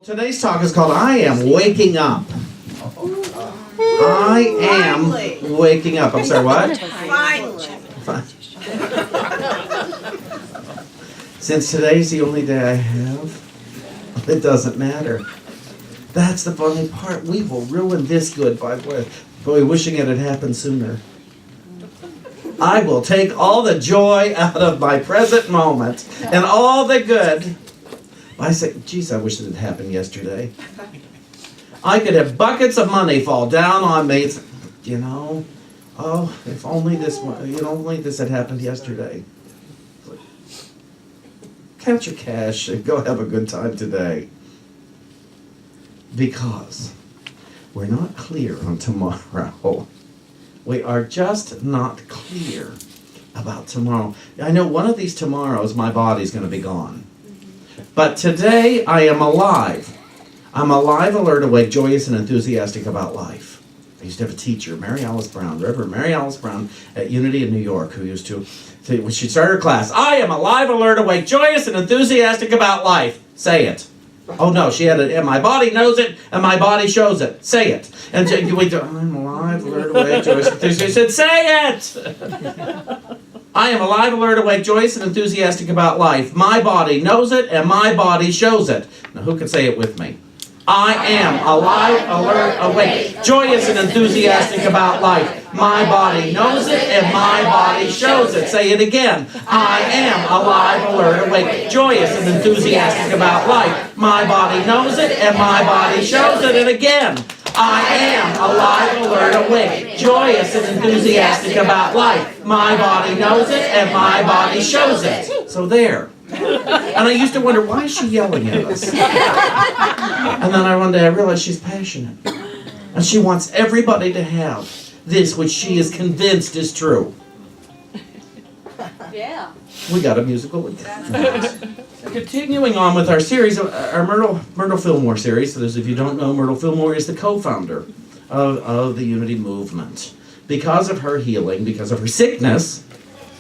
Today's talk is called I Am Waking Up. I am waking up. I'm sorry, what? Finally. Since today's the only day I have, it doesn't matter. That's the funny part. We will ruin this good by wishing it had happened sooner. I will take all the joy out of my present moment and all the good. I say, geez, I wish it had happened yesterday. I could have buckets of money fall down on me. You know, oh, if only this had happened yesterday. Count your cash and go have a good time today. Because we're not clear on tomorrow. We are just not clear about tomorrow. I know one of these tomorrows my body's going to be gone. But today I am alive. I'm alive, alert, awake, joyous, and enthusiastic about life. I used to have a teacher, Reverend Mary Alice Brown at Unity in New York, who used to, when she'd start her class, I am alive, alert, awake, joyous, and enthusiastic about life. Say it. Oh no, she had it, and my body knows it, and my body shows it. Say it. And so we do, I'm alive, alert, awake, joyous, and enthusiastic. She said, say it! I am alive, alert, awake, joyous, and enthusiastic about life. My body knows it, and my body shows it. Now, who can say it with me? I am alive, alert, awake, joyous, and enthusiastic about life. My body knows it, and my body shows it. Say it again. I am alive, alert, awake, joyous, and enthusiastic about life. My body knows it, and my body shows it. And again. I am alive, alert, awake, joyous, and enthusiastic about life. My body knows it, and my body shows it. So there. And I used to wonder, why is she yelling at us? And then one day I realized she's passionate. And she wants everybody to have this which she is convinced is true. Yeah. We got a musical. Continuing on with our series, our Myrtle Fillmore series. For those of you who don't know, Myrtle Fillmore is the co-founder of the Unity movement. Because of her healing, because of her sickness,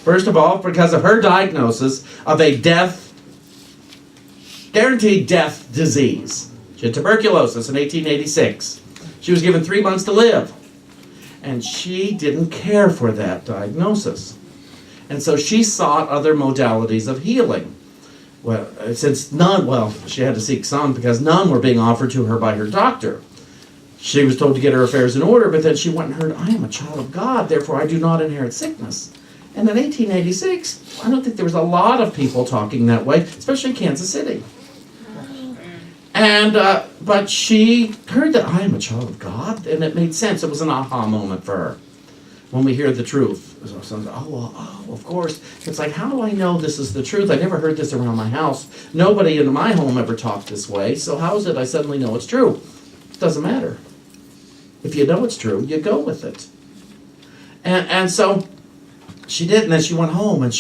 first of all, because of her diagnosis of a guaranteed death disease. She had tuberculosis in 1886. She was given 3 months to live. And she didn't care for that diagnosis. And so she sought other modalities of healing. Well, since none, she had to seek some because none were being offered to her by her doctor. She was told to get her affairs in order, but then she went and heard, I am a child of God, therefore I do not inherit sickness. And in 1886, I don't think there was a lot of people talking that way, especially in Kansas City. And, but she heard that I am a child of God, and it made sense. It was an aha moment for her. When we hear the truth, of course. It's like, how do I know this is the truth? I never heard this around my house. Nobody in my home ever talked this way, so how is it I suddenly know it's true? It doesn't matter. If you know it's true, you go with it. And so she did, and then she went home, and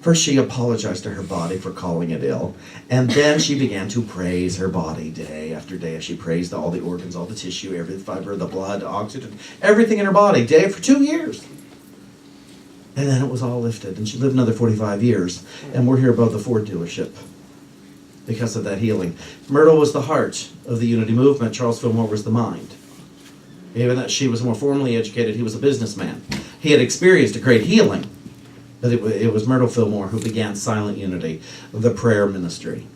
first she apologized to her body for calling it ill, and then she began to praise her body day after day. She praised all the organs, all the tissue, every fiber, the blood, oxygen, everything in her body, day for 2 years. And then it was all lifted, and she lived another 45 years, and we're here above the Ford dealership because of that healing. Myrtle was the heart of the Unity movement. Charles Fillmore was the mind. Even though she was more formally educated, he was a businessman. He had experienced a great healing. But it was Myrtle Fillmore who began Silent Unity, the prayer ministry.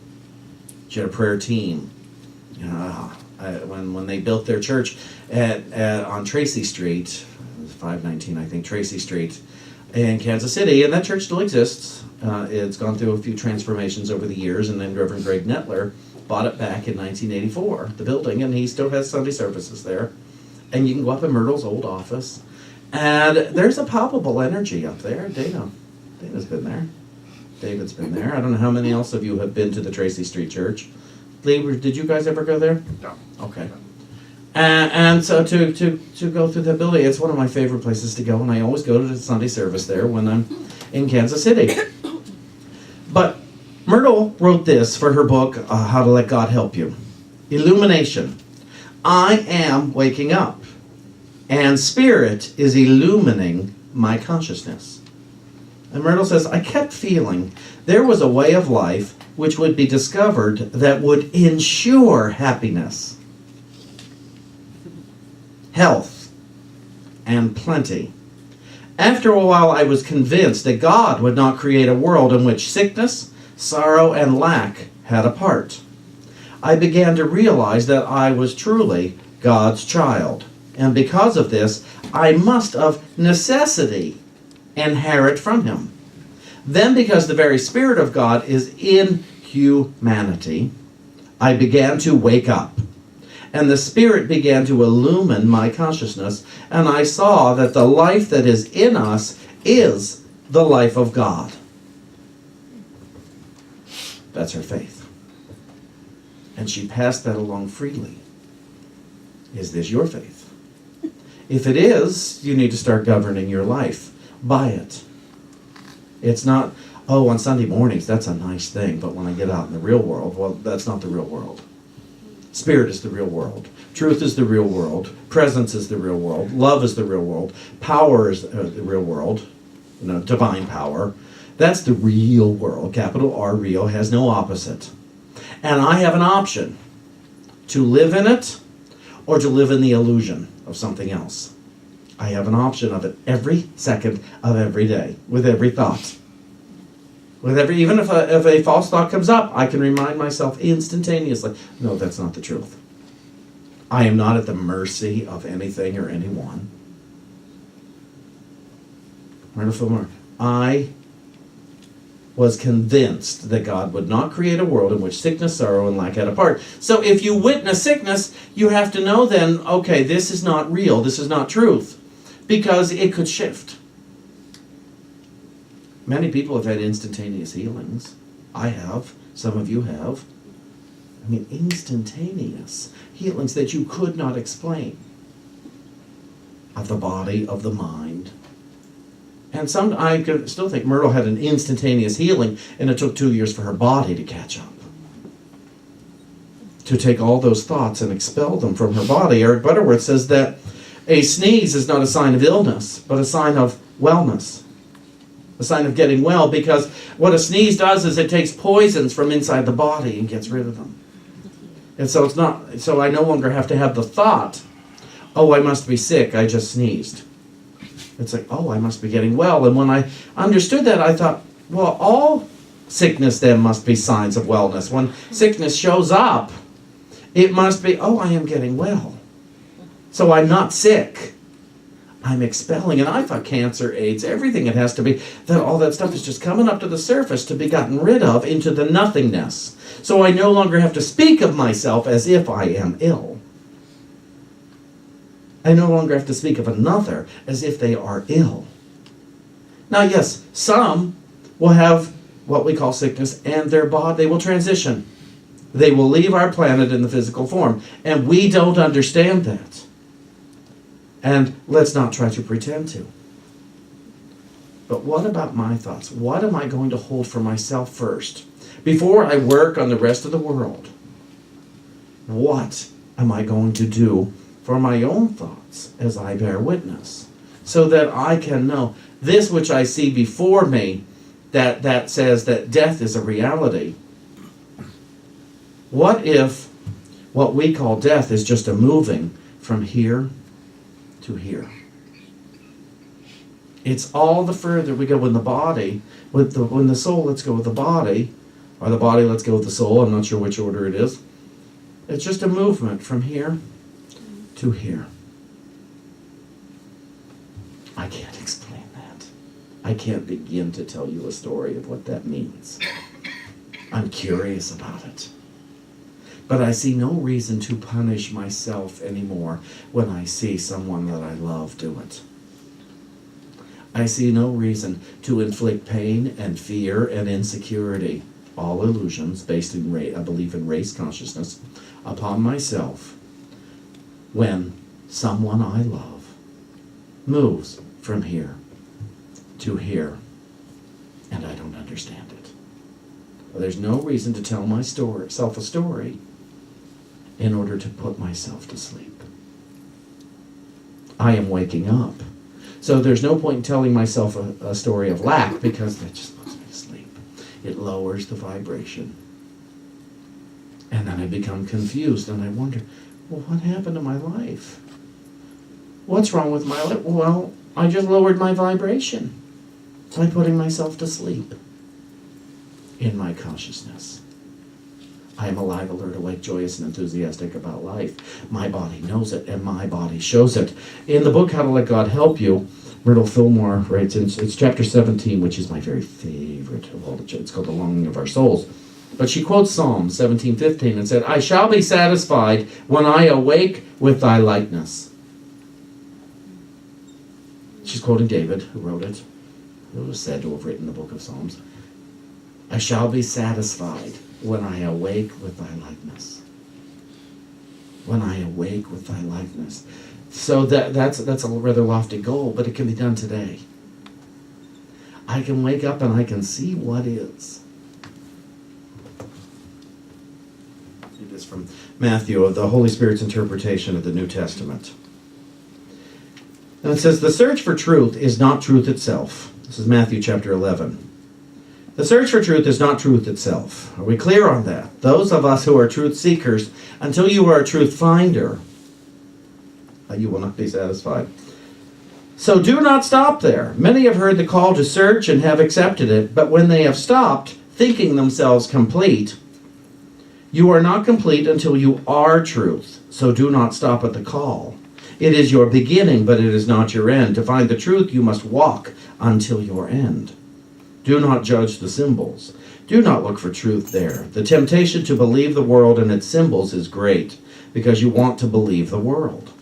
She had a prayer team. When they built their church on Tracy Street, 519, I think, Tracy Street, in Kansas City, and that church still exists. It's gone through a few transformations over the years, and then Reverend Greg Nettler bought it back in 1984, the building, and he still has Sunday services there. And you can go up in Myrtle's old office. And there's a palpable energy up there. Dana's been there. David's been there. I don't know how many else of you have been to the Tracy Street Church. Lee, did you guys ever go there? No. Okay. And so to go through that building, it's one of my favorite places to go, and I always go to the Sunday service there when I'm in Kansas City. But Myrtle wrote this for her book, How to Let God Help You. Illumination. I am waking up, and Spirit is illumining my consciousness. And Myrtle says, I kept feeling there was a way of life which would be discovered that would ensure happiness, health, and plenty. After a while, I was convinced that God would not create a world in which sickness, sorrow, and lack had a part. I began to realize that I was truly God's child, and because of this, I must of necessity inherit from him. Then, because the very Spirit of God is in humanity, I began to wake up, and the Spirit began to illumine my consciousness, and I saw that the life that is in us is the life of God. That's her faith. And she passed that along freely. Is this your faith? If it is, you need to start governing your life by it. It's not, oh, on Sunday mornings, that's a nice thing, but when I get out in the real world, well, that's not the real world. Spirit is the real world. Truth is the real world. Presence is the real world. Love is the real world. Power is the real world. Divine power. That's the real world. Capital R, real, has no opposite. And I have an option to live in it or to live in the illusion of something else. I have an option of it every second of every day, with every thought. Even if a false thought comes up, I can remind myself instantaneously, no, that's not the truth. I am not at the mercy of anything or anyone. I was convinced that God would not create a world in which sickness, sorrow, and lack had a part. So if you witness sickness, you have to know then, okay, this is not real, this is not truth, because it could shift. Many people have had instantaneous healings. I have. Some of you have. I mean, instantaneous healings that you could not explain. Of the body, of the mind. And I could still think Myrtle had an instantaneous healing, and it took 2 years for her body to catch up. To take all those thoughts and expel them from her body. Eric Butterworth says that a sneeze is not a sign of illness, but a sign of wellness. A sign of getting well, because what a sneeze does is it takes poisons from inside the body and gets rid of them. And so I no longer have to have the thought, oh, I must be sick, I just sneezed. It's like, oh, I must be getting well. And when I understood that, I thought, well, all sickness then must be signs of wellness. When sickness shows up, it must be, oh, I am getting well. So I'm not sick. I'm expelling. And I thought cancer, AIDS, everything it has to be, that all that stuff is just coming up to the surface to be gotten rid of into the nothingness. So I no longer have to speak of myself as if I am ill. I no longer have to speak of another as if they are ill. Now, yes, some will have what we call sickness, and their body, they will transition. They will leave our planet in the physical form, and we don't understand that. And let's not try to pretend to. But what about my thoughts? What am I going to hold for myself first? Before I work on the rest of the world, what am I going to do for my own thoughts as I bear witness, so that I can know this which I see before me, that says that death is a reality. What if what we call death is just a moving from here to here? It's all the further we go when the soul lets go with the body, or the body lets go with the soul, I'm not sure which order it is. It's just a movement from here to here. I can't explain that. I can't begin to tell you a story of what that means. I'm curious about it. But I see no reason to punish myself anymore when I see someone that I love do it. I see no reason to inflict pain and fear and insecurity, all illusions based in I believe in race consciousness, upon myself when someone I love moves from here to here and I don't understand it. There's no reason to tell myself a story in order to put myself to sleep. I am waking up So there's no point in telling myself a story of lack, because that just puts me to sleep. It lowers the vibration. And then I become confused and I wonder, well, what happened to my life? What's wrong with my life? Well, I just lowered my vibration by putting myself to sleep in my consciousness. I am alive, alert, awake, joyous, and enthusiastic about life. My body knows it, and my body shows it. In the book, How to Let God Help You, Myrtle Fillmore writes, it's chapter 17, which is my very favorite of all the, it's called The Longing of Our Souls. But she quotes Psalm 17:15 and said, I shall be satisfied when I awake with thy likeness. She's quoting David, who wrote it. It was said to have written the book of Psalms. I shall be satisfied when I awake with thy likeness. When I awake with thy likeness. So that's a rather lofty goal, but it can be done today. I can wake up and I can see what is. It is from Matthew, of the Holy Spirit's interpretation of the New Testament. And it says, the search for truth is not truth itself. This is Matthew chapter 11. The search for truth is not truth itself. Are we clear on that? Those of us who are truth seekers, until you are a truth finder, you will not be satisfied. So do not stop there. Many have heard the call to search and have accepted it, but when they have stopped, thinking themselves complete, you are not complete until you are truth. So do not stop at the call. It is your beginning, but it is not your end. To find the truth, you must walk until your end. Do not judge the symbols. Do not look for truth there. The temptation to believe the world and its symbols is great, because you want to believe the world.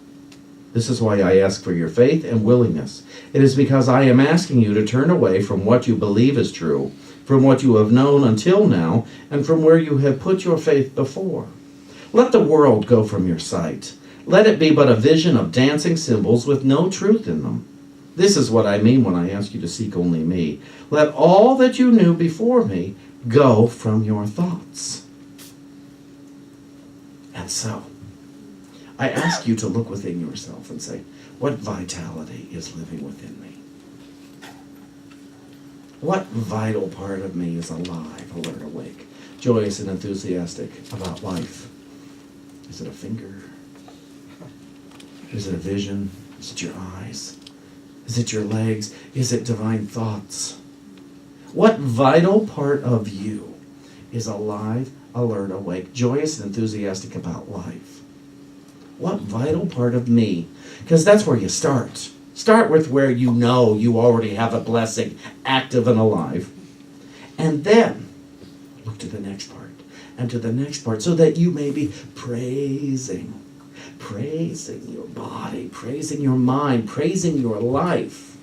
This is why I ask for your faith and willingness. It is because I am asking you to turn away from what you believe is true, from what you have known until now, and from where you have put your faith before. Let the world go from your sight. Let it be but a vision of dancing symbols with no truth in them. This is what I mean when I ask you to seek only me. Let all that you knew before me go from your thoughts. And so, I ask you to look within yourself and say, what vitality is living within me? What vital part of me is alive, alert, awake, joyous, and enthusiastic about life? Is it a finger? Is it a vision? Is it your eyes? Is it your legs? Is it divine thoughts? What vital part of you is alive, alert, awake, joyous, and enthusiastic about life? What vital part of me? Because that's where you start. Start with where you know you already have a blessing, active and alive. And then look to the next part and to the next part, so that you may be praising your body, praising your mind, praising your life,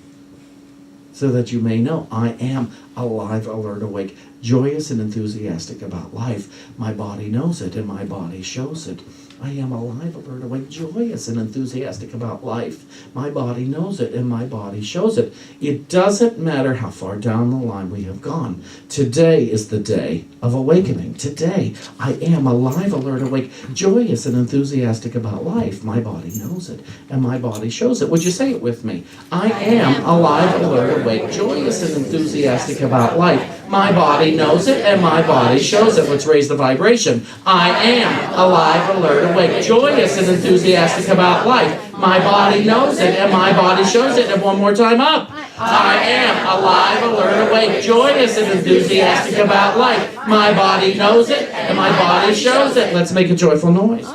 so that you may know I am alive, alert, awake, joyous, and enthusiastic about life. My body knows it, and my body shows it. I am alive, alert, awake, joyous, and enthusiastic about life. My body knows it, and my body shows it. It doesn't matter how far down the line we have gone. Today is the day of awakening. Today, I am alive, alert, awake, joyous, and enthusiastic about life. My body knows it, and my body shows it. Would you say it with me? I am alive, alert, awake, joyous, and enthusiastic about life. My body knows it, and my body shows it. Let's raise the vibration. I am alive, alert, awake, joyous, and enthusiastic about life. My body knows it, and my body shows it. And one more time up. I am alive, alert, awake, joyous, and enthusiastic about life. My body knows it, and my body shows it. Let's make a joyful noise.